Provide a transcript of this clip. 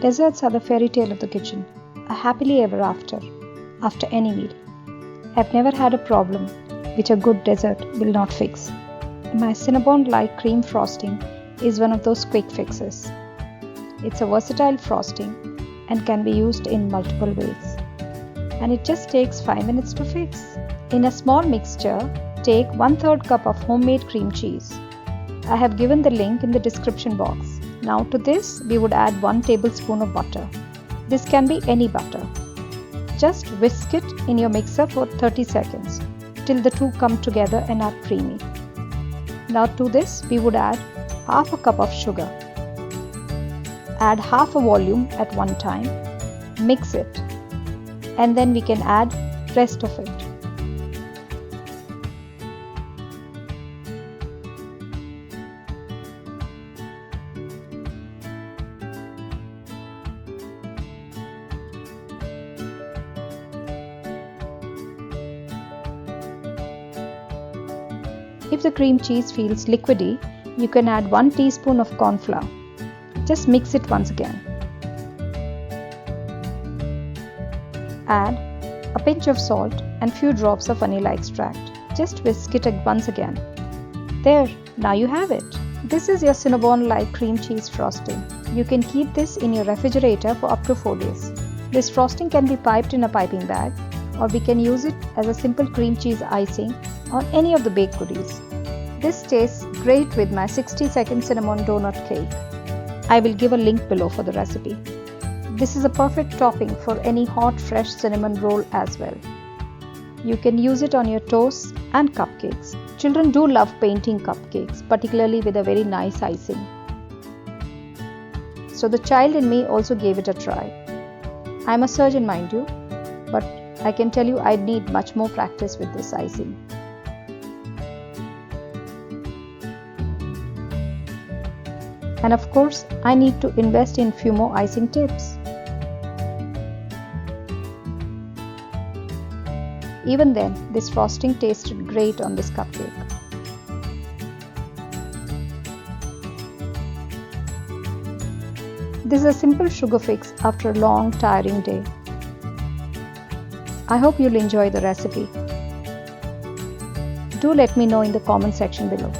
Desserts are the fairy tale of the kitchen, a happily ever after any meal. I've never had a problem which a good dessert will not fix. My Cinnabon-like cream frosting is one of those quick fixes. It's a versatile frosting and can be used in multiple ways. And it just takes 5 minutes to fix. In a small mixture, take 1/3 cup of homemade cream cheese. I have given the link in the description box. Now to this, we would add 1 tablespoon of butter. This can be any butter. Just whisk it in your mixer for 30 seconds till the two come together and are creamy. Now to this, we would add half a cup of sugar. Add half a volume at one time. Mix it. And then we can add rest of it. If the cream cheese feels liquidy, you can add 1 teaspoon of corn flour. Just mix it once again. Add a pinch of salt and few drops of vanilla extract. Just whisk it once again. There, now you have it. This is your Cinnabon-like cream cheese frosting. You can keep this in your refrigerator for up to 4 days. This frosting can be piped in a piping bag, or we can use it as a simple cream cheese icing on any of the baked goodies. This tastes great with my 60-second cinnamon donut cake. I will give a link below for the recipe. This is a perfect topping for any hot fresh cinnamon roll as well. You can use it on your toasts and cupcakes. Children do love painting cupcakes, particularly with a very nice icing. So the child in me also gave it a try. I'm a surgeon, mind you, but I can tell you I'd need much more practice with this icing. And of course, I need to invest in few more icing tips. Even then, this frosting tasted great on this cupcake. This is a simple sugar fix after a long, tiring day. I hope you'll enjoy the recipe. Do let me know in the comment section below.